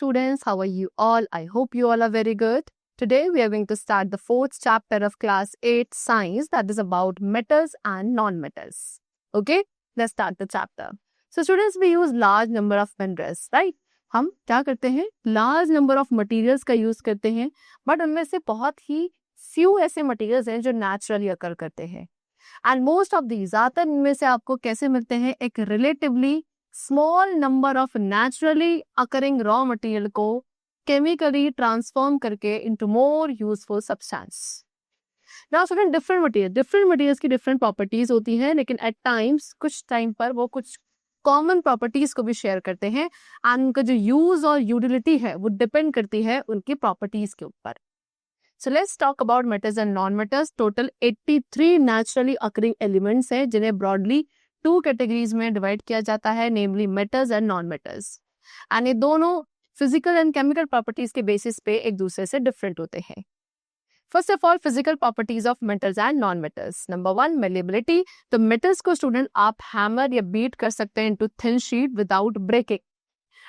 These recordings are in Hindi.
students, how are you all? I hope you all are very good. Today we are going to start the fourth chapter of class 8 science, that is about metals and non-metals. Okay, let's start the chapter. So students, we use large number of minerals, right? हम क्या करते हैं, लार्ज नंबर ऑफ मटेरियल्स का यूज करते हैं, बट उनमें से बहुत ही फ्यू ऐसे मटेरियल्स हैं जो नेचुरली अकर करते हैं. एंड मोस्ट ऑफ दी, ज्यादातर इनमें से आपको कैसे मिलते हैं, एक relatively small number of naturally occurring raw material को केमिकली ट्रांसफॉर्म करके into more useful substance. Now student, different materials की डिफरेंट प्रॉपर्टीज होती हैं, लेकिन एट टाइम्स कुछ टाइम पर वो कुछ कॉमन प्रॉपर्टीज को भी शेयर करते हैं एंड उनका जो यूज और यूटिलिटी है वो डिपेंड करती है उनकी प्रॉपर्टीज के ऊपर. So let's talk about metals and non-metals. Total 83 naturally occurring elements हैं जिन्हें broadly 2 categories में divide किया जाता है, namely metals and non-metals. And ये दोनों physical and chemical properties के basis पे एक दूसरे से different होते हैं. First of all, physical properties of metals and non-metals. Number 1, malleability. तो metals को student आप hammer या beat कर सकते हैं into thin sheet without breaking.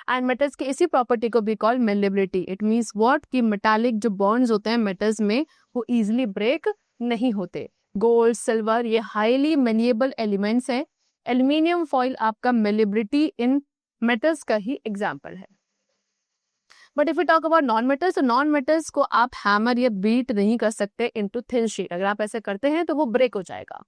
And metals की इसी प्रॉपर्टी को भी call malleability. It means what कि मेटालिक जो बॉन्ड्स होते हैं मेटल्स में वो इजीली ब्रेक नहीं होते. गोल्ड, सिल्वर, ये हाईली मेलिएबल एलिमेंट्स हैं. एल्यूमिनियम फॉइल आपका मेलेबिलिटी इन मेटल्स का ही एग्जांपल है. But if you talk about non metals, तो नॉन मेटल्स को आप हैमर या बीट नहीं कर सकते इनटू थिन शीट. अगर आप ऐसे करते हैं तो वो ब्रेक हो जाएगा.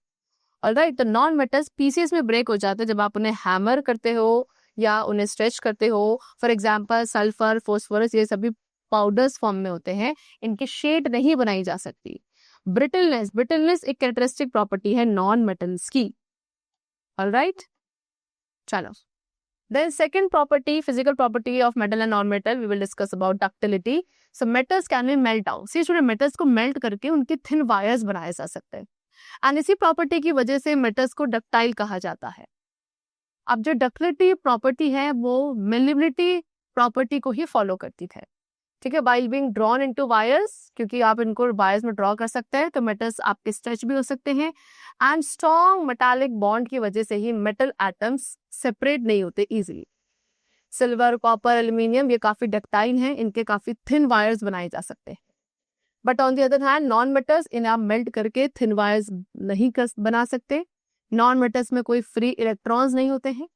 ऑलराइट, तो नॉन मेटल्स पीसेस में ब्रेक हो जाते हैं जब आप उन्हें हैमर करते हो या उन्हें स्ट्रेच करते हो. फॉर एग्जाम्पल सल्फर, फॉस्फोरस, ये सभी पाउडर्स फॉर्म में होते हैं, इनकी शेड नहीं बनाई जा सकती. ब्रिटलनेस एक कैरेक्टरिस्टिक प्रॉपर्टी है नॉन मेटल्स की. ऑलराइट, चलो. Then second property, physical property of metal and non metal, we will discuss about ductility. So metals can be melt down. See student, metals को मेल्ट करके उनके थिन वायर्स बनाए जा सकते हैं एंड इसी प्रॉपर्टी की वजह से मेटल्स को डक्टाइल कहा जाता है. अब जो डक्टिलिटी प्रॉपर्टी है वो मेलिबिलिटी प्रॉपर्टी को ही फॉलो करती है. ठीक है, by being drawn into wires, क्योंकि आप इनको वायर्स में ड्रॉ कर सकते हैं तो मेटल्स आपके स्ट्रेच भी हो सकते हैं. एंड स्ट्रॉन्ग मेटालिक बॉन्ड की वजह से ही मेटल एटम्स सेपरेट नहीं होते इजीली. सिल्वर, कॉपर, एल्यूमिनियम ये काफी डक्टाइल हैं, इनके काफी थिन वायर्स बनाए जा सकते हैं. But on the other hand non metals, इन्हें आप मेल्ट करके थिन वायर्स नहीं बना सकते. नॉन मेटल्स में कोई फ्री इलेक्ट्रॉन्स नहीं होते हैं.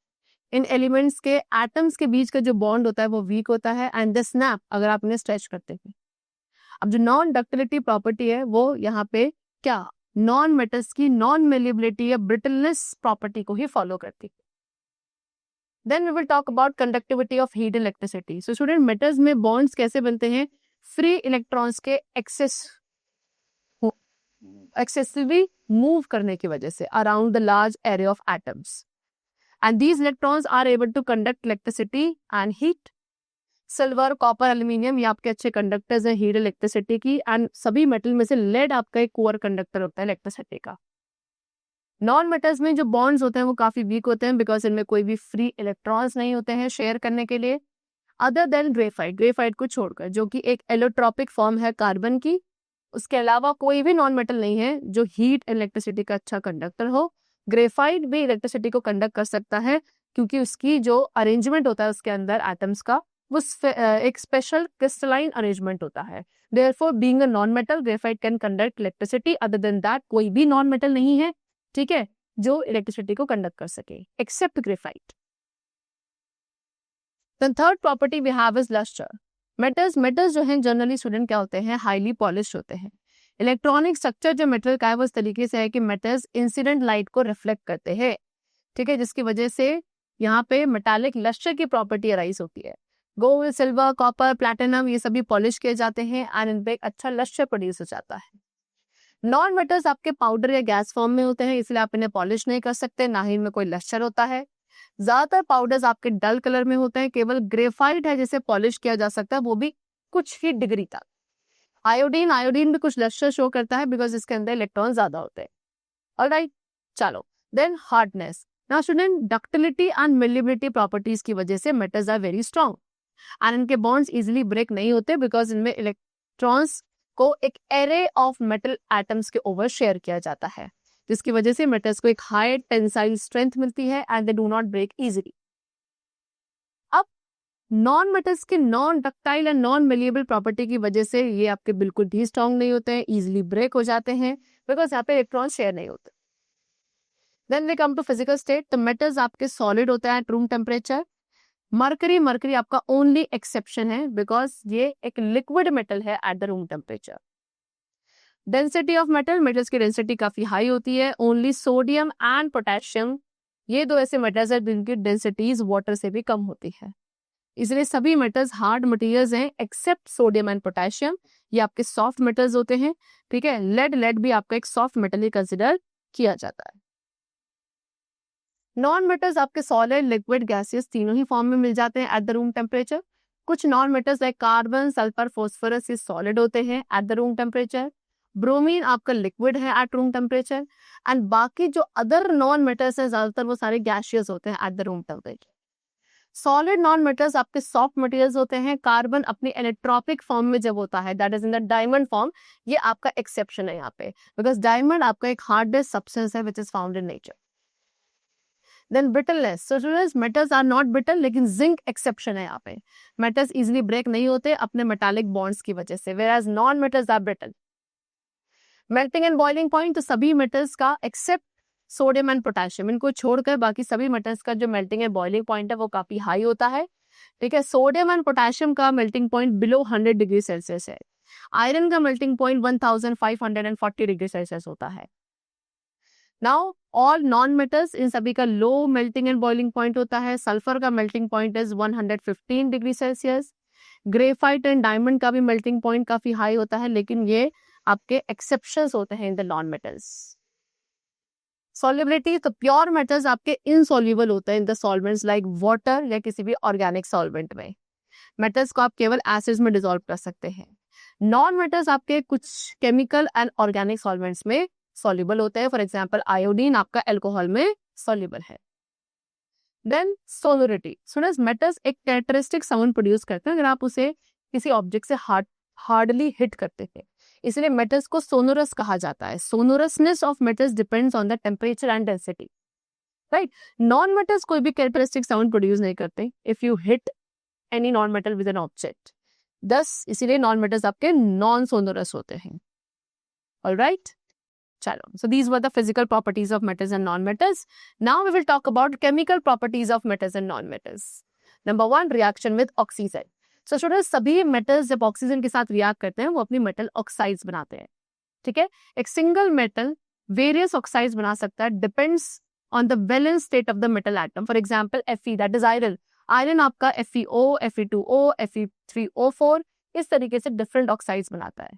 इन एलिमेंट्स के एटम्स के बीच का जो बॉन्ड होता है वो वीक होता है एंड द स्नैप अगर आप इन्हें स्ट्रेच करते हैं. अब जो नॉन डक्टिलिटी प्रॉपर्टी है वो यहाँ पे क्या, नॉन मेटल्स की नॉन मेलिएबिलिटी या ब्रिटलनेस प्रॉपर्टी को ही फॉलो करती है. Then we will talk about conductivity of heat and electricity. So student, metals में बॉन्ड्स कैसे बनते हैं, फ्री इलेक्ट्रॉन्स के एक्सेसिवली मूव करने की वजह से around the large area of atoms. And these electrons are able to conduct electricity and heat. Silver, copper, aluminium ये आपके अच्छे कंडक्टर्स हैं हीट इलेक्ट्रिसिटी की. एंड सभी मेटल में से लेड आपका एक कोर कंडक्टर होता है इलेक्ट्रिसिटी का. नॉन मेटल्स में जो बॉन्ड्स होते हैं वो काफी वीक होते हैं बिकॉज इनमें कोई भी फ्री इलेक्ट्रॉन्स नहीं होते हैं शेयर करने के लिए, अदर देन ग्रेफाइट को छोड़कर, जो कि एक एलोट्रॉपिक फॉर्म है कार्बन की. उसके अलावा कोई भी नॉन मेटल नहीं है जो हीट इलेक्ट्रिसिटी का अच्छा कंडक्टर हो. ग्रेफाइट भी इलेक्ट्रिसिटी को कंडक्ट कर सकता है क्योंकि उसकी जो अरेंजमेंट होता है उसके अंदर एटम्स का वो एक स्पेशल क्रिस्टलाइन अरेंजमेंट होता है. Therefore being a non metal, graphite can conduct electricity. Other than that कोई भी नॉन मेटल नहीं है, ठीक है, जो इलेक्ट्रिसिटी को कंडक्ट कर सके except graphite. Then third property we have is lustre. Metals जो हैं जनरली स्टूडेंट क्या होते हैं, हाईली पॉलिश होते हैं. इलेक्ट्रॉनिक स्ट्रक्चर जो मेटल का है वो इस तरीके से है कि मेटल्स इंसिडेंट लाइट को रिफ्लेक्ट करते हैं. ठीक है, जिसकी वजह से यहाँ पे मेटालिक लस्टर की प्रॉपर्टी अराइज होती है. गोल्ड, सिल्वर, कॉपर, प्लैटिनम ये सभी पॉलिश किए जाते हैं एंड इन पे एक अच्छा लस्टर प्रोड्यूस हो जाता है. नॉन मेटल्स आपके पाउडर या गैस फॉर्म में होते हैं, इसलिए आप इन्हें पॉलिश नहीं कर सकते, ना ही इनमें कोई लस्टर होता है. ज्यादातर पाउडर्स आपके डल कलर में होते हैं. केवल ग्रेफाइट है जिसे पॉलिश किया जा सकता है, वो भी कुछ ही डिग्री तक. आयोडीन भी कुछ लस्टर शो करता है बिकॉज इसके अंदर इलेक्ट्रॉन ज्यादा होते हैं. ऑलराइट, चलो. देन hardness. Now student, ductility and malleability properties की वजह से metals are very strong and इनके बॉन्ड्स इजीली ब्रेक नहीं होते बिकॉज इनमें इलेक्ट्रॉन्स को एक एरे ऑफ मेटल एटम्स के ओवर शेयर किया जाता है, जिसकी वजह से मेटल्स को एक हाई टेंसाइल स्ट्रेंथ मिलती है and they do not break easily. अब नॉन मेटल्स के non ductile and non malleable property की वजह से ये आपके बिल्कुल भी स्ट्रॉन्ग नहीं होते हैं, इजिली ब्रेक हो जाते हैं, बिकॉज यहाँ पे इलेक्ट्रॉन शेयर नहीं होते. Then we come to physical state. The metals आपके सॉलिड होते हैं एट रूम टेम्परेचर. मरकरी आपका ओनली एक्सेप्शन है, बिकॉज ये एक लिक्विड मेटल है at the room temperature. Density of metals की डेंसिटी काफी हाई होती है. ओनली सोडियम एंड पोटेशियम, ये दो ऐसे मेटल्स हैं जिनकी डेंसिटीज वाटर से भी कम होती है. इसलिए सभी मेटल्स हार्ड मटेरियल्स हैं एक्सेप्ट सोडियम एंड पोटेशियम, ये आपके सॉफ्ट मेटल्स होते हैं. ठीक है, लेड भी आपका एक सॉफ्ट मेटल ही कंसिडर किया जाता है. नॉन मेटल्स आपके सॉलिड, लिक्विड, गैसियस तीनों ही फॉर्म में मिल जाते हैं एट द रूम टेम्परेचर. कुछ non metals like carbon, sulphur, phosphorus ये सॉलिड होते हैं eight the room temperature. Bromine आपका लिक्विड है एट रूम टेम्परेचर. एंड बाकी जो अदर नॉन मेटल्स हैं ज्यादातर वो सारे गैसियस होते हैं eight the room temperature. Solid non metals आपके सॉफ्ट मटेरियल्स होते हैं. कार्बन अपनी एनेट्रोपिक फॉर्म में जब होता है, that is in the diamond form, ये आपका एक्सेप्शन है यहाँ पे, बिकॉज डायमंड आपका एक हार्डेस्ट सब्सटेंस है which is found in nature. Then brittleness. So metals are not brittle, लेकिन जिंक एक्सेप्शन है यहाँ पे. मेटल्स इजिली ब्रेक नहीं होते अपने मेटालिक बॉन्ड्स की वजह से, whereas non metals are brittle. Melting and boiling point, तो सभी मेटल्स का एक्सेप्ट सोडियम एंड पोटेशियम, इनको छोड़कर बाकी सभी मेटल्स का जो मेल्टिंग एंड बॉइलिंग पॉइंट है वो काफी हाई होता है. ठीक है, सोडियम एंड पोटेशियम का melting point below 100 degree Celsius है. आयरन का मेल्टिंग पॉइंट 1540 डिग्री सेल्सियस होता है. नाउ ऑल नॉन मेटल्स, इन सभी का low melting and boiling point होता है. सल्फर का melting point is 115 degree Celsius. Graphite and diamond का भी मेल्टिंग पॉइंट काफी हाई होता है, लेकिन ये आपके एक्सेप्शंस होते हैं in the non metals. Solubility, तो प्योर मेटल्स आपके इनसॉल्युबल होते हैं in the solvents like water या किसी भी ऑर्गेनिक सॉल्वेंट में. मेटल्स को आप केवल एसिड्स में डिसॉल्व कर सकते हैं. नॉन मेटल्स आपके कुछ केमिकल एंड ऑर्गेनिक सॉल्वेंट्स में सॉल्युबल होते हैं. फॉर एग्जांपल आयोडीन आपका अल्कोहल में सॉल्युबल है. Then sonority. सुनस मेटल्स एक कैरेक्टरिस्टिक साउंड प्रोड्यूस करते हैं अगर आप उसे किसी ऑब्जेक्ट से हार्डली हिट करते हैं, इसलिए मेटल्स को सोनोरस कहा जाता है. Sonorousness of metals depends on the temperature and density. Right, non metals कोई भी कैरेक्टरिस्टिक साउंड प्रोड्यूस नहीं करते if you hit any non metal with an object. Thus इसीलिए नॉन मेटल्स आपके नॉन सोनोरस होते हैं. ऑलराइट, चलो, so these were the physical properties of metals and non-metals. Now we will talk about chemical properties of metals and non-metals. Number 1, reaction with oxygen. So students, सभी metals जब ऑक्सीजन के साथ रिएक्ट करते हैं वो अपनी मेटल ऑक्साइड्स बनाते हैं. ठीक है, एक सिंगल मेटल वेरियस ऑक्साइड्स बना सकता है, depends on the valence state of the metal atom. For example Fe, that is iron. Iron आपका FeO, Fe2O, Fe3O4 इस तरीके से डिफरेंट ऑक्साइड्स बनाता है.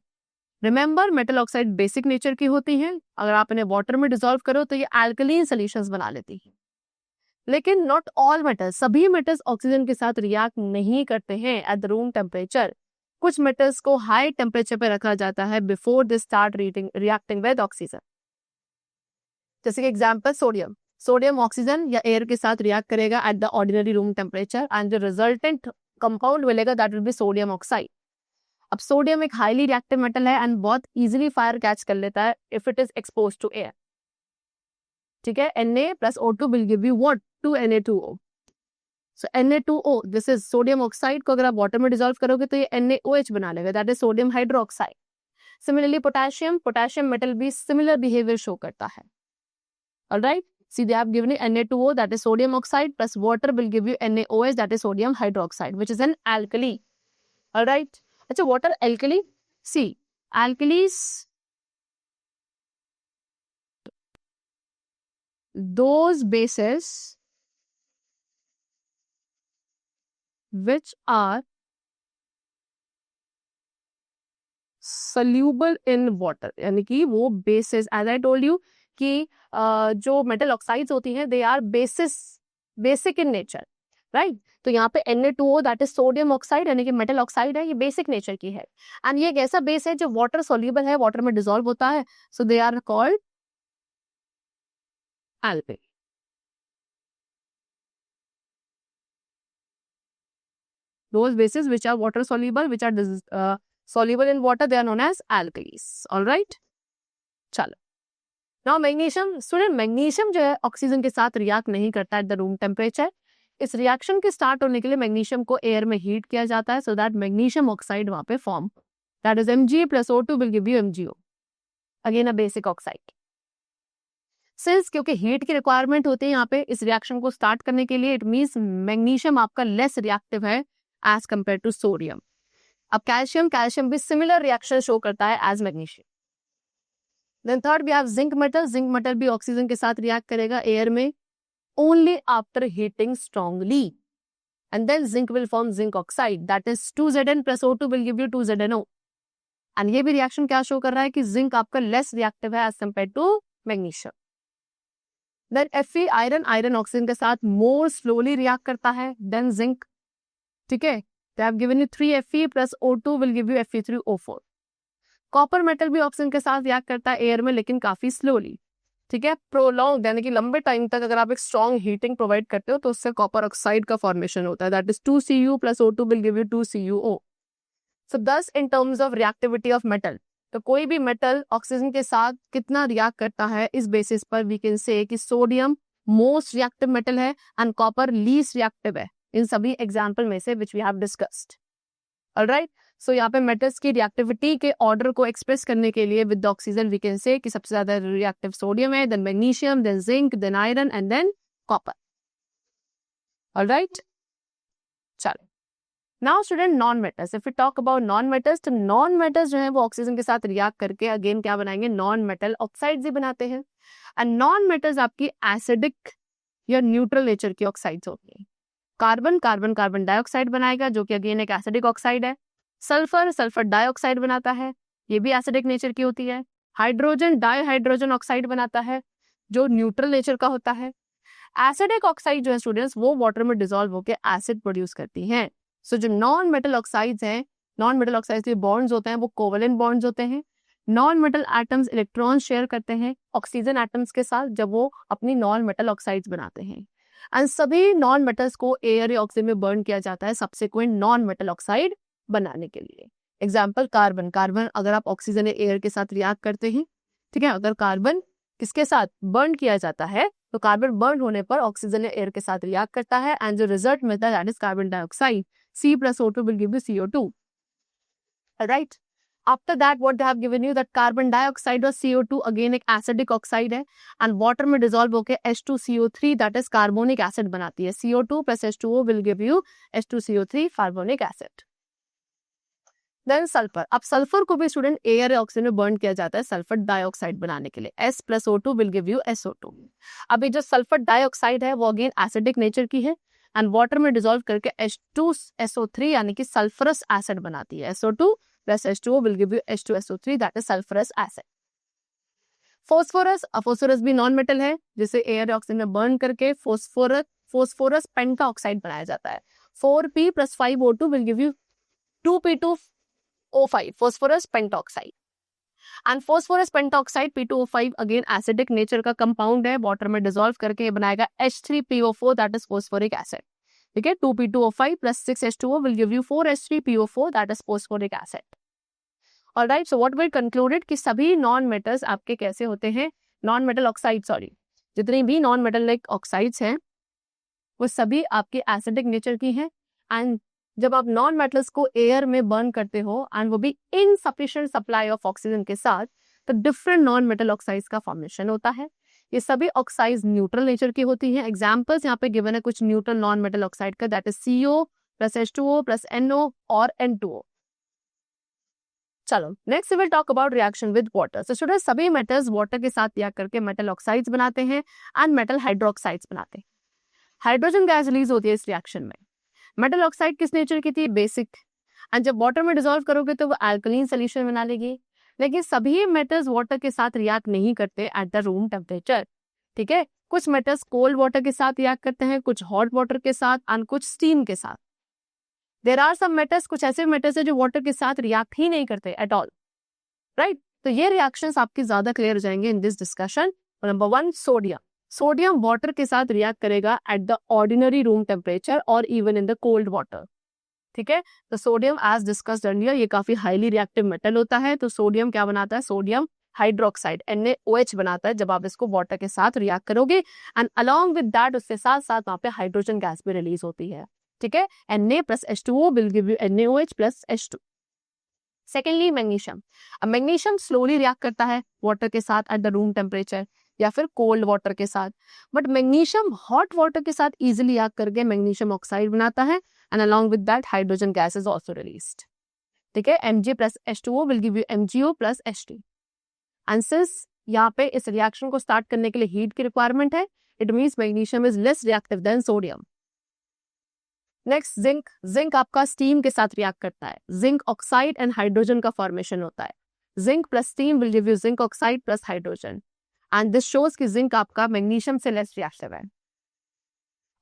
Remember, metal oxide basic nature की होती हैं. अगर आप इन्हें वाटर में डिसॉल्व करो तो ये अल्कलीन सॉल्यूशंस बना लेती हैं. लेकिन नॉट ऑल मेटल्स, सभी मेटल्स ऑक्सीजन के साथ रिएक्ट नहीं करते हैं एट द रूम टेम्परेचर. कुछ मेटल्स को हाई टेम्परेचर पे रखा जाता है before they start reacting with oxygen. जैसे कि एग्जांपल सोडियम. सोडियम ऑक्सीजन या एयर के साथ रिएक्ट करेगा at the ordinary room temperature and जो रिजल्टेंट कंपाउंड मिलेगा that will be sodium oxide. अब सोडियम एक हाईली रिएक्टिव मेटल है एंड बहुत इजीली फायर कैच कर लेता है if it is expose to air. ठीक है, Na plus O2 will give you what? 2Na2O. So Na2O, this is sodium oxide को अगर आप वाटर में डिसॉल्व करोगे तो ये NaOH बना लेगा, that is sodium hydroxide. Similarly potassium metal भी सिमिलर बिहेवियर शो करता है. Alright, see they have given you Na2O, that is sodium oxide, plus water will give you NaOH, that is sodium hydroxide, which is an alkali. Alright, अच्छा, what are alkali? See, alkalis, those bases which are soluble in water, यानी कि वो bases, as I told you कि जो मेटल ऑक्साइड्स होती हैं they are basic in nature. Right, तो यहाँ पे Na2O that is sodium oxide यानी कि मेटल ऑक्साइड है, ये बेसिक नेचर की है एंड ये एक ऐसा बेस है जो वाटर सोल्यूबल है, वाटर में डिसॉल्व होता है. So they are called alkali. Those bases which are water soluble, which are soluble in water, they are known as alkalis. All right, चलो. Now magnesium. स्टूडेंट, मैग्नीशियम जो है ऑक्सीजन के साथ रिएक्ट नहीं करता एट द रूम टेम्परेचर. इस रिएक्शन के स्टार्ट होने के लिए मैग्नीशियम को एयर में हीट किया जाता है सो दैट मैग्नीशियम ऑक्साइड वहां पे form, that is Mg plus O2 will give you MgO, again a basic oxide. Since क्योंकि हीट की रिक्वायरमेंट होती है यहाँ पे इस रिएक्शन को स्टार्ट करने के लिए, इट मींस मैग्नीशियम आपका लेस रिएक्टिव है एज कंपेयर टू सोडियम। अब कैल्शियम भी सिमिलर रिएक्शन शो करता है as magnesium. Then third we have zinc metal भी ऑक्सीजन के साथ रिएक्ट करेगा एयर में only after heating strongly, and then zinc will form zinc oxide, that is 2Zn plus O2 will give you 2ZnO। And ये भी रिएक्शन क्या शो कर रहा है कि जिंक आपका लेस रिएक्टिव है as compare to magnesium. Then Fe iron oxygen के साथ मोर स्लोली रिएक्ट करता है देन जिंक, ठीक है। They have given you 3Fe plus O2 will give you Fe3O4। Copper metal भी ऑक्सीजन के साथ रिएक्ट करता है एयर में लेकिन काफी स्लोली, ठीक है। प्रोलॉन्ग यानी कि लंबे टाइम तक अगर आप एक स्ट्रॉन्ग हीटिंग प्रोवाइड करते हो तो उससे कॉपर ऑक्साइड का फॉर्मेशन होता है, that is 2Cu plus O2 will give you 2CuO। सो दस in terms of reactivity of metal, तो कोई भी मेटल ऑक्सीजन के साथ कितना रिएक्ट करता है इस बेसिस पर वी कैन से कि सोडियम मोस्ट रिएक्टिव मेटल है एंड कॉपर लीस्ट रिएक्टिव है इन सभी एग्जाम्पल में से which we have discussed. Alright, so यहाँ पे मेटल्स की रिएक्टिविटी के ऑर्डर को एक्सप्रेस करने के लिए with oxygen we can say कि सबसे ज्यादा रिएक्टिव सोडियम है, then magnesium, then zinc, then iron and then copper. Alright, चलो now student non metals, if you talk about non metals, तो नॉन मेटल्स जो है वो ऑक्सीजन के साथ रिएक्ट करके अगेन क्या बनाएंगे, नॉन मेटल ऑक्साइड्स ही बनाते हैं। एंड नॉन मेटल्स आपकी एसिडिक या न्यूट्रल नेचर की ऑक्साइड्स होती है। कार्बन डाइऑक्साइड बनाएगा जो कि अगेन एक एसिडिक ऑक्साइड है। सल्फर डाइऑक्साइड बनाता है, ये भी एसिडिक नेचर की होती है। हाइड्रोजन डाइहाइड्रोजन ऑक्साइड बनाता है जो न्यूट्रल नेचर का होता है। एसिडिक ऑक्साइड जो है स्टूडेंट्स वो वाटर में डिसॉल्व होकर एसिड प्रोड्यूस करती हैं। सो जो नॉन मेटल ऑक्साइड्स हैं, नॉन मेटल ऑक्साइड्स के बॉन्ड्स होते हैं वो कोवेलेंट बॉन्ड्स होते हैं। Non metal atoms electron share करते हैं ऑक्सीजन एटम्स के साथ जब वो अपनी नॉन मेटल ऑक्साइड्स बनाते हैं। एंड सभी नॉन मेटल्स को एयर या ऑक्सीजन में बर्न किया जाता है सब्सिक्वेंट नॉन मेटल ऑक्साइड बनाने के लिए। एग्जाम्पल कार्बन अगर आप ऑक्सीजन या एयर के साथ रिएक्ट करते हैं, ठीक है, अगर कार्बन किसके साथ बर्न किया जाता है तो कार्बन बर्न होने पर ऑक्सीजन या एयर के साथ रिएक्ट करता है एंड जो रिजल्ट मिलता है that is carbon dioxide, C plus O2 will give you CO2. Alright. After that, what they have given you that carbon dioxide or CO2 again एक acidic oxide है and water में dissolve होके H2CO3 that is carbonic acid बनाती है। CO2 plus H2O will give you H2CO3 carbonic acid. Then sulfur. अब सल्फर को भी स्टूडेंट एयर या ऑक्सीजन में बर्न किया जाता है सल्फर डाइऑक्साइड बनाने के लिए। S plus O2 will give you SO2. अब ये जो सल्फर डाइऑक्साइड है वो अगेन एसिडिक नेचर की है एंड वाटर में डिसॉल्व करके H2SO3 यानी कि सल्फरस एसिड बनाती है। SO2 plus H2O will give you H2SO3 that is sulfurous acid. Phosphorus भी नॉन मेटल है जिसे एयर ऑक्सीजन में बर्न करके फोस्फोरस पेंटा ऑक्साइड बनाया जाता है। 4P plus 5O2 will give you 2P2O5 phosphorus penta oxide. And phosphorus pentoxide P2O5 again acidic nature का कंपाउंड है, वाटर में डिसॉल्व करके बनाएगा H3PO4 that is phosphoric acid. ठीक है, 2P2O5 plus 6H2O will give you 4H3PO4 that is phosphoric acid. Alright, so what we concluded कि सभी नॉन मेटल्स आपके कैसे होते हैं, नॉन मेटल ऑक्साइड जितनी भी नॉन मेटल लाइक ऑक्साइड्स हैं वो सभी आपके एसिडिक नेचर की हैं। एंड जब आप नॉन मेटल्स को एयर में बर्न करते हो एंड वो भी इनसफिशिएंट सप्लाई ऑफ ऑक्सीजन के साथ, तो डिफरेंट नॉन मेटल ऑक्साइड्स का फॉर्मेशन होता है। ये सभी ऑक्साइड्स न्यूट्रल नेचर की होती हैं। एग्जांपल्स यहाँ पे गिवन है कुछ न्यूट्रल नॉन मेटल ऑक्साइड का, that is CO plus H2O plus NO और N2O। चलो next will talk about reaction with water. So students सभी मेटल्स वाटर के साथ रिएक्ट करके मेटल ऑक्साइड्स बनाते हैं एंड मेटल हाइड्रोक्साइड्स बनाते हैं। हाइड्रोजन गैस रिलीज होती है इस रिएक्शन में। मेटल ऑक्साइड किस नेचर की थी, बेसिक, एंड जब वाटर में डिसॉल्व करोगे तो वो अल्कलीन सॉल्यूशन बना लेगी। लेकिन सभी मेटल्स वाटर के साथ रिएक्ट नहीं करते एट द रूम टेम्परेचर। ठीक है, कुछ मेटल्स कोल्ड वाटर के साथ रिएक्ट करते हैं, कुछ हॉट वाटर के साथ एंड कुछ स्टीम के साथ। देयर आर सम मेटल्स, कुछ ऐसे मेटल्स है जो वाटर के साथ रिएक्ट ही नहीं करते एट ऑल, राइट। तो ये रिएक्शंस आपकी ज्यादा क्लियर हो जाएंगे in this discussion. Number 1 sodium water के साथ रिएक्ट करेगा at the ordinary room temperature और even in the cold water. ठीक है, तो सोडियम एज डिस्कस्ड अर्लियर ये काफी हाईली रिएक्टिव मेटल होता है। तो सोडियम क्या बनाता है, सोडियम हाइड्रोक्साइड NaOH बनाता है जब आप इसको वाटर के साथ रिएक्ट करोगे, एंड अलॉन्ग विद दैट उसके साथ साथ वहां पे हाइड्रोजन गैस भी रिलीज होती है, ठीक है। Na plus H2O will give you NaOH plus H2। Secondly magnesium. अब मैग्नीशियम स्लोली रिएक्ट करता है वाटर के साथ एट द रूम टेम्परेचर या फिर कोल्ड वाटर के साथ, बट मैग्नीशियम हॉट वाटर के साथ इजीली रिएक्ट करके मैग्नीशियम ऑक्साइड बनाता है, and along with that hydrogen gas is also released, ठीक है। Mg plus H2O will give you MgO plus H2। And since यहाँ पे इस रिएक्शन को स्टार्ट करने के लिए हीट की रिक्वायरमेंट है, it means magnesium is less reactive than sodium. Next zinc. Zinc आपका स्टीम के साथ रिएक्ट करता है, जिंक ऑक्साइड एंड हाइड्रोजन का फॉर्मेशन होता है। Zinc plus steam will give you zinc oxide plus hydrogen, and this shows कि जिंक आपका मैग्नीशियम से लेस रिएक्टिव है।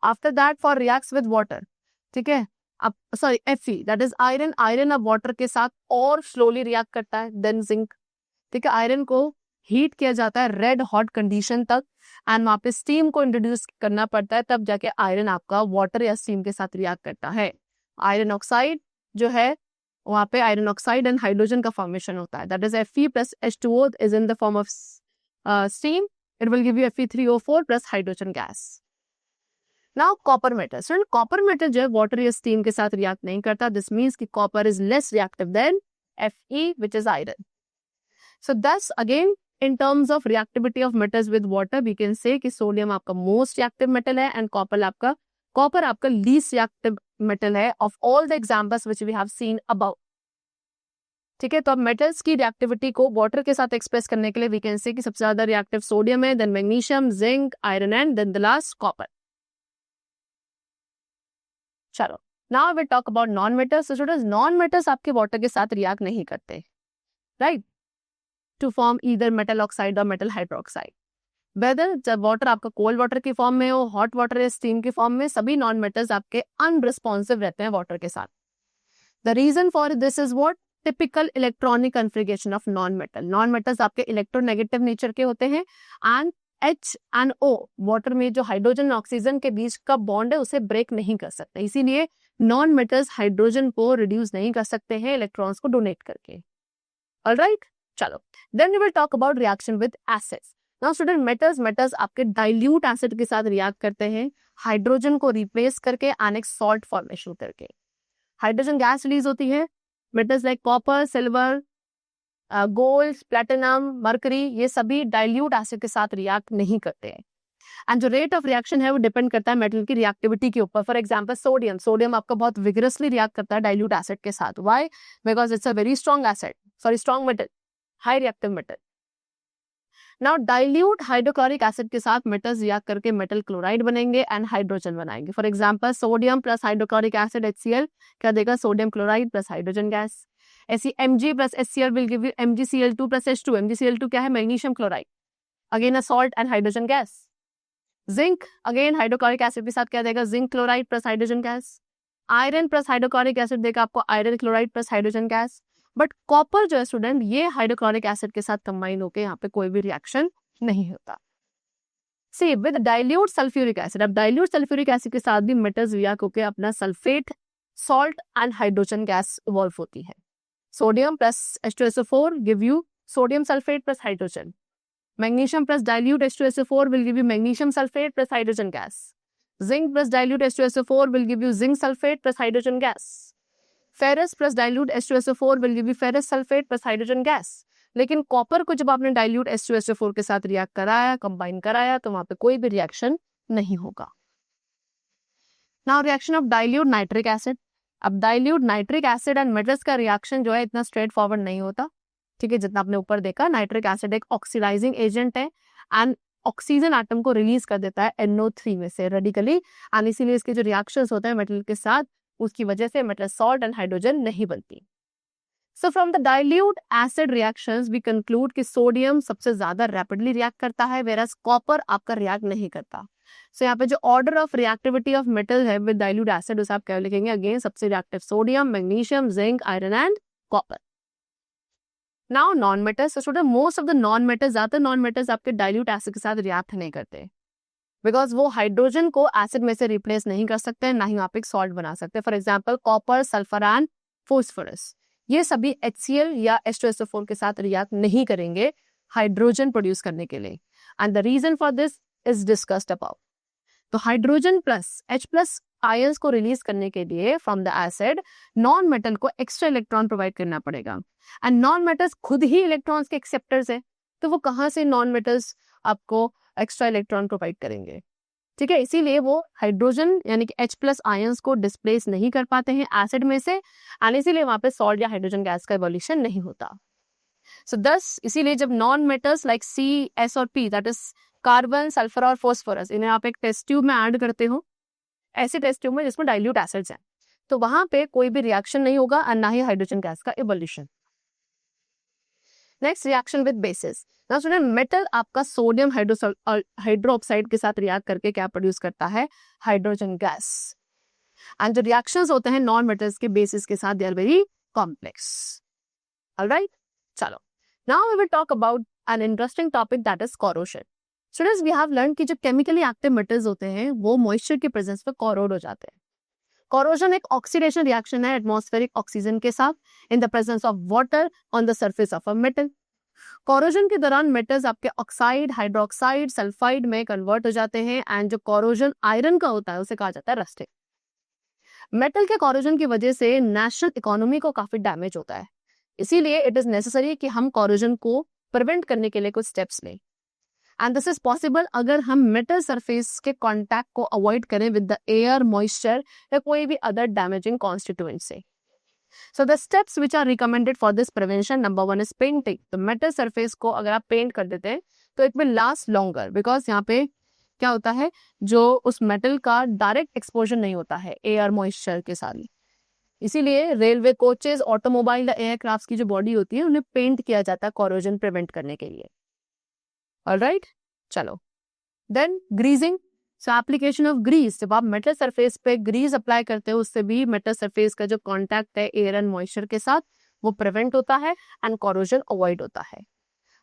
After that for reacts with water, ठीक है, अब sorry Fe that is iron. Iron अब वाटर के साथ और स्लोली रिएक्ट करता है देन जिंक, ठीक है। आयरन को हीट किया जाता है रेड हॉट कंडीशन तक, एंड वहां पे स्टीम को इंट्रोड्यूस करना पड़ता है, तब जाके आयरन आपका वाटर या स्टीम के साथ रिएक्ट करता है। आयरन ऑक्साइड जो है वहां पे आयरन ऑक्साइड एंड हाइड्रोजन का फॉर्मेशन होता है, that is Fe plus H2O is in the form of steam, it will give you Fe3O4 plus hydrogen gas. Now copper metal. So copper metal जो है वाटर या स्टीम के साथ रिएक्ट नहीं करता, दिस मीन्स कि copper is less reactive than Fe which is iron। So thus again in terms of reactivity of metals with water we can say कि सोडियम आपका मोस्ट रिएक्टिव मेटल है एंड कॉपर आपका लीस्ट रिएक्टिव मेटल है of all the examples which we have seen above, ठीक है। तो अब मेटल्स की रिएक्टिविटी को वाटर के साथ एक्सप्रेस करने के लिए वी कैन से कि सबसे ज्यादा रिएक्टिव सोडियम है, then magnesium, zinc, iron and then the last copper. चलो now we talk about non metals. So students non metals आपके वाटर के साथ रिएक्ट नहीं करते, right, to form either metal oxide और मेटल हाइड्रोक्साइड। वेदर जब वाटर आपका कोल्ड वाटर की फॉर्म में हो, हॉट वाटर या स्टीम की फॉर्म में, सभी नॉन मेटल्स आपके अनरिस्पॉन्सिव रहते हैं वाटर के साथ। The reason for this is what, typical electronic configuration of non metal. Non metals आपके इलेक्ट्रोनेगेटिव नेचर के होते हैं, and H and O water में जो हाइड्रोजन और ऑक्सीजन के बीच का बॉन्ड है उसे ब्रेक नहीं कर सकते, इसीलिए नॉन मेटल्स हाइड्रोजन को रिड्यूस नहीं कर सकते हैं इलेक्ट्रॉन्स को डोनेट करके। ऑलराइट, चलो then we will talk about reaction with acids. Now student metals आपके डाइल्यूट एसिड के साथ रिएक्ट करते हैं हाइड्रोजन को रिप्लेस करके एंड एक सॉल्ट फॉर्मेशन करके। हाइड्रोजन गैस रिलीज होती है। Metals like copper, silver, gold, platinum, mercury, ये सभी डाइल्यूट एसिड के साथ रिएक्ट नहीं करते हैं, एंड जो रेट ऑफ रिएक्शन है वो डिपेंड करता है मेटल की रिएक्टिविटी के ऊपर। फॉर एग्जांपल सोडियम आपका बहुत विगरसली रिएक्ट करता है डाइल्यूट एसिड के साथ। Why? Because it's a very strong acid, sorry strong metal, high reactive metal. Now dilute hydrochloric acid के साथ मेटल्स रिएक्ट करके मेटल क्लोराइड बनेंगे एंड हाइड्रोजन बनाएंगे। For example sodium plus hydrochloric acid HCl क्या देगा? Sodium chloride plus hydrogen gas. ऐसी Mg plus HCl will give you MgCl2 plus H2। MgCl2 क्या है? Magnesium chloride, again a salt and hydrogen gas. Zinc again hydrochloric acid के साथ क्या देगा? Zinc chloride plus hydrogen gas. Iron plus hydrochloric acid देगा आपको iron chloride plus hydrogen gas. But copper जो है स्टूडेंट, ये हाइड्रोक्लोरिक एसिड के साथ कंबाइन होकर यहाँ पे कोई भी रिएक्शन नहीं होता। सी विद डाइल्यूट सल्फ्यूरिक एसिड, अब डाइल्यूट सल्फ्यूरिक एसिड के साथ भी मेटल्स रिएक्ट होकर अपना sulphate, salt and hydrogen gas evolve होती है। Sodium plus H2SO4 give you sodium sulphate plus hydrogen. Magnesium plus dilute H2SO4 will give you magnesium sulfate plus hydrogen gas. Zinc plus dilute H2SO4 will give you zinc sulfate plus hydrogen gas. Ferrous plus dilute H2SO4 will give you ferrous sulfate plus hydrogen gas. लेकिन कॉपर को जब आपने डाइल्यूट H2SO4 के साथ रिएक्ट कराया, कंबाइन कराया, तो वहां पे कोई भी रिएक्शन नहीं होगा। Now reaction of dilute nitric acid. अब dilute nitric acid and metals का रिएक्शन जो है इतना स्ट्रेट फॉरवर्ड नहीं होता, ठीक है। जितना आपने ऊपर देखा, नाइट्रिक एसिड एक ऑक्सीडाइजिंग एजेंट है एंड ऑक्सीजन एटम को रिलीज कर देता है NO3 में से रेडिकली, एंड इसीलिए इसके जो रिएक्शंस होते हैं मेटल के साथ, उसकी वजह से मेटल सॉल्ट एंड हाइड्रोजन नहीं बनती। So from the dilute acid reactions we conclude कि सोडियम सबसे ज्यादा रैपिडली रिएक्ट करता है, वेरास कॉपर आपका रिएक्ट नहीं करता। सो यहाँ पे जो order of reactivity of metal है विद डाइल्यूट एसिड, उसे आप क्या लिखेंगे? अगेन सबसे reactive sodium, magnesium, zinc, iron and copper. Now non metals. Student most of the non metals, ज्यादातर नॉन मेटल्स आपके डाइल्यूट एसिड के साथ रिएक्ट नहीं करते, बिकॉज वो हाइड्रोजन को एसिड में से रिप्लेस नहीं कर सकते, ना ही आप एक सॉल्ट बना सकते। For example copper, sulphur and phosphorus, ये सभी HCl या H2SO4 के साथ रिएक्ट नहीं करेंगे हाइड्रोजन प्रोड्यूस करने के लिए, and the reason for this is discussed about. तो हाइड्रोजन प्लस H+ आयंस को रिलीज करने के लिए from the acid non metal को एक्स्ट्रा इलेक्ट्रॉन प्रोवाइड करना पड़ेगा, एंड नॉन मेटल्स खुद ही इलेक्ट्रॉन्स के एक्सेप्टर्स है, तो वो कहाँ से नॉन मेटल्स आपको एक्स्ट्रा इलेक्ट्रॉन प्रोवाइड करेंगे, ठीक है। इसीलिए वो हाइड्रोजन यानी कि H+ आयंस को डिस्प्लेस नहीं कर पाते हैं एसिड में से, एंड इसीलिए वहां पे सॉल्ट या हाइड्रोजन गैस का इवोल्यूशन नहीं होता। सो दस इसीलिए जब non metals like C, S और P, that is carbon, sulphur और फॉस्फोरस, इन्हें आप एक टेस्ट ट्यूब में ऐड करते हो, ऐसे टेस्ट ट्यूब में जिसमें डाइल्यूट एसिड्स हैं, तो वहां पे कोई भी रिएक्शन नहीं होगा और ना ही हाइड्रोजन गैस का evolution. Next, reaction with bases. Now student, metal आपका सोडियम हाइड्रोक्साइड के साथ रिएक्ट करके क्या प्रोड्यूस करता है, हाइड्रोजन गैस। एंड जो रिएक्शंस होते हैं नॉन मेटल्स के बेसिस के साथ, they are very complex. Alright, चलो now we will talk about an interesting topic that is corrosion. Students, we have learn कि जो केमिकली एक्टिव मेटल्स होते हैं वो मॉइस्चर की प्रेजेंस में कोरोड हो जाते हैं। कोरोजन एक ऑक्सीडेशन रिएक्शन है एटमॉस्फेरिक ऑक्सीजन के साथ in the presence of water on the surface of a metal. Corrosion के दौरान मेटल्स आपके ऑक्साइड, हाइड्रोक्साइड, सल्फाइड में कन्वर्ट हो जाते हैं, एंड जो कोरोजन आयरन का होता है उसे कहा जाता है रस्टिंग। मेटल के कोरोजन की वजह से नेशनल इकोनॉमी को काफी डैमेज होता है, इसीलिए इट इज नेसेसरी कि हम कोरोजन को प्रिवेंट करने के लिए कुछ स्टेप्स लें, एंड दिस इज पॉसिबल अगर हम मेटल सरफेस के कांटेक्ट को अवॉइड करें विद द एयर, मॉइस्चर या कोई भी अदर डैमेजिंग कॉन्स्टिट्यूएंट से। So the steps which are recommended for this prevention, number 1 is painting. तो मेटल सरफेस को अगर आप पेंट कर देते हैं तो it will last longer, because यहाँ पे क्या होता है, जो उस मेटल का डायरेक्ट एक्सपोजर नहीं होता है एयर, मॉइस्चर के साथ। इसीलिए रेलवे कोचेस, ऑटोमोबाइल या एयरक्राफ्ट की जो बॉडी होती है उन्हें पेंट किया जाता है कोरोजन प्रिवेंट करने के लिए। ऑलराइट, चलो then greasing. So application of grease, जब आप मेटल सरफेस पे ग्रीस अप्लाई करते हो उससे भी मेटल सरफेस का जो कांटेक्ट है एयर एंड मॉइस्चर के साथ वो प्रिवेंट होता है एंड कोरोजन अवॉइड होता है।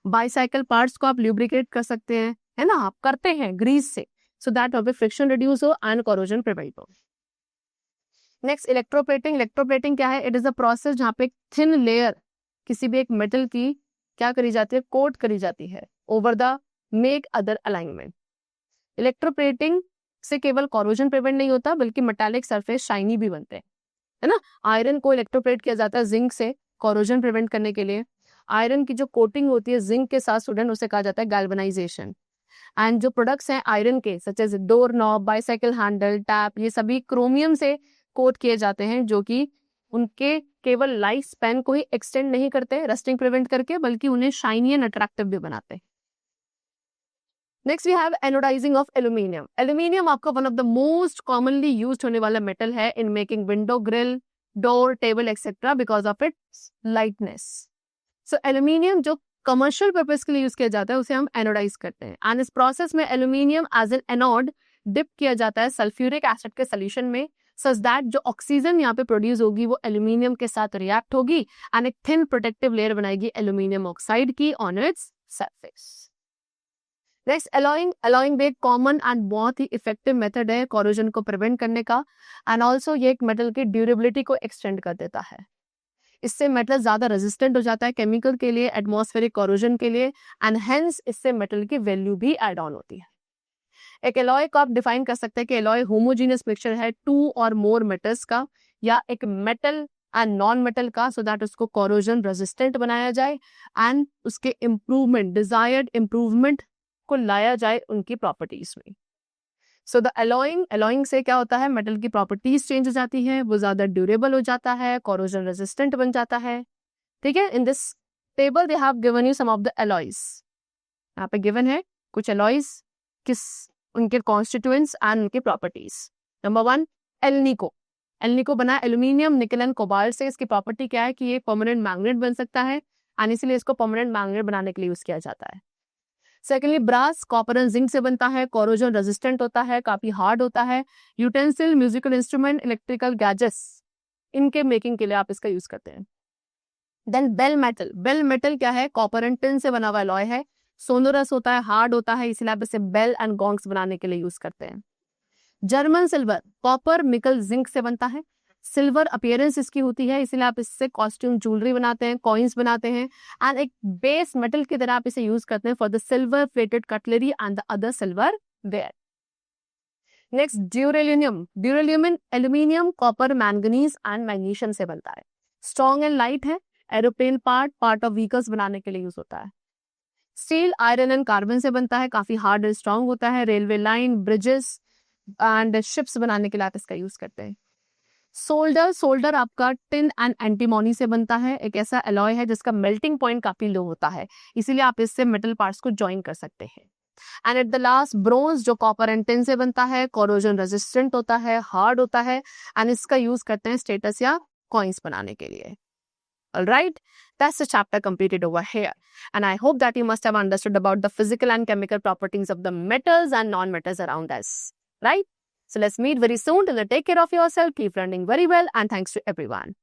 बाईसाइकिल पार्ट्स को आप ल्यूब्रिकेट कर सकते हैं, है ना, आप करते हैं ग्रीस से, सो दैट वहाँ पे फ्रिक्शन रिड्यूस हो एंड कोरोजन प्रिवेंट हो। Next, electroplating. इलेक्ट्रोप्लेटिंग क्या है, इट इज अ प्रोसेस जहाँ पे थिन लेयर किसी भी एक मेटल की क्या करी जाती है, कोट करी जाती है over the make other alignment. Electroplating से केवल कोरोजन प्रिवेंट नहीं होता बल्कि मेटालिक सरफेस शाइनी भी बनते हैं, है ना। आयरन को इलेक्ट्रोप्लेट किया जाता है जिंक से कोरोजन प्रिवेंट करने के लिए। आयरन की जो कोटिंग होती है जिंक के साथ स्टूडेंट, उसे कहा जाता है गैल्वेनाइजेशन। एंड जो प्रोडक्ट्स हैं आयरन के, such as door knob, bicycle handle, tap, ये सभी क्रोमियम से कोट किए जाते हैं, जो कि उनके केवल लाइफ स्पैन को ही एक्सटेंड नहीं करते रस्टिंग प्रिवेंट करके, बल्कि उन्हें शाइनी एंड अट्रैक्टिव भी बनाते हैं। Next we have anodizing of aluminium. Aluminium आपका one of the most commonly used होने वाला मेटल है in making window grill, door, table etcetera because of its lightness. So aluminium जो कमर्शियल पर्पज के लिए यूज किया जाता है उसे हम एनोडाइज करते हैं, एंड इस प्रोसेस में aluminium as an anode dip किया जाता है सल्फ्यूरिक एसिड के सोल्यूशन में, सच दैट जो ऑक्सीजन यहाँ पे प्रोड्यूस होगी वो एल्यूमिनियम के साथ रिएक्ट होगी एंड एक थिन प्रोटेक्टिव लेयर बनाएगी एल्यूमिनियम ऑक्साइड की on its surface. Next, alloying. Alloying भी एक कॉमन एंड बहुत ही इफेक्टिव मेथड है कोरोजन को प्रिवेंट करने का, एंड ऑल्सो ये एक मेटल की ड्यूरेबिलिटी को एक्सटेंड कर देता है। इससे मेटल ज्यादा रेजिस्टेंट हो जाता है केमिकल के लिए, एटमॉस्फेरिक कोरोजन के लिए, एंड हेंस इससे मेटल की वैल्यू भी ऐड ऑन होती है। एक एलॉय को आप डिफाइन कर सकते हैं कि एलॉय होमोजीनियस मिक्सचर है 2 और मोर मेटल्स का, या एक मेटल एंड नॉन मेटल का, सो दैट उसको कोरोजन रेजिस्टेंट बनाया जाए एंड उसके इम्प्रूवमेंट, डिजायर्ड इम्प्रूवमेंट को लाया जाए उनकी प्रॉपर्टीज में। सो द एलॉइंग से क्या होता है, मेटल की प्रॉपर्टीज चेंज हो जाती है, वो ज्यादा ड्यूरेबल हो जाता है, कोरोजन रेजिस्टेंट बन जाता है। ठीक है, in this table they have given you some of the alloys. यहाँ पे गिवन है कुछ एलॉयज, किस उनके कॉन्स्टिट्यूएंट्स एंड उनकी प्रॉपर्टीज। Number 1, alnico. एल्निको बना एल्यूमिनियम, निकल एंड कोबाल्ट से। इसकी प्रॉपर्टी क्या है कि ये परमानेंट मैग्नेट बन सकता है एंड इसीलिए इसको परमानेंट मैग्नेट बनाने के लिए यूज किया जाता है। Secondly, brass copper and zinc से बनता है, कोरोजन रेजिस्टेंट होता है, काफी हार्ड होता है। Utensil, musical instrument, electrical gadgets, इनके मेकिंग के लिए आप इसका यूज करते हैं। Then bell metal. Bell metal क्या है, कॉपर एंड टिन से बना हुआ अलॉय है, सोनोरस होता है, हार्ड होता है, इसलिए आप इसे बेल एंड गॉन्ग्स बनाने के लिए यूज करते हैं। जर्मन सिल्वर, कॉपर, निकल, जिंक से बनता है, सिल्वर अपीयरेंस इसकी होती है, इसीलिए आप इससे कॉस्ट्यूम ज्वेलरी बनाते हैं, कॉइन्स बनाते हैं, एंड एक बेस मेटल की तरह आप इसे यूज करते हैं for the silver plated cutlery and the other silverware. Next duralumin. Duralumin aluminium, copper, manganese and magnesium से बनता है। स्ट्रॉन्ग एंड लाइट है, एरोप्लेन पार्ट ऑफ व्हीकल्स बनाने के लिए यूज होता है। स्टील, आयरन एंड कार्बन से बनता है, काफी हार्ड एंड स्ट्रॉन्ग होता है। Railway line, bridges and ships बनाने के लिए आप इसका यूज करते हैं। सोल्डर आपका टिन एंड एंटीमोनी से बनता है, एक ऐसा एलॉय है जिसका मेल्टिंग पॉइंट काफी लो होता है, इसीलिए आप इससे मेटल पार्ट्स को ज्वाइन कर सकते हैं। And at the last bronze, जो कॉपर एंड टिन से बनता है, कोरोजन रेजिस्टेंट होता है, हार्ड होता है, एंड इसका यूज करते हैं स्टेटस या कॉइन्स बनाने के लिए। Alright, that's the chapter completed over here. And I hope that you must have understood about the physical and chemical properties of the metals and non-metals around us. Right? So let's meet very soon. Till then, take care of yourself, keep learning very well, and thanks to everyone.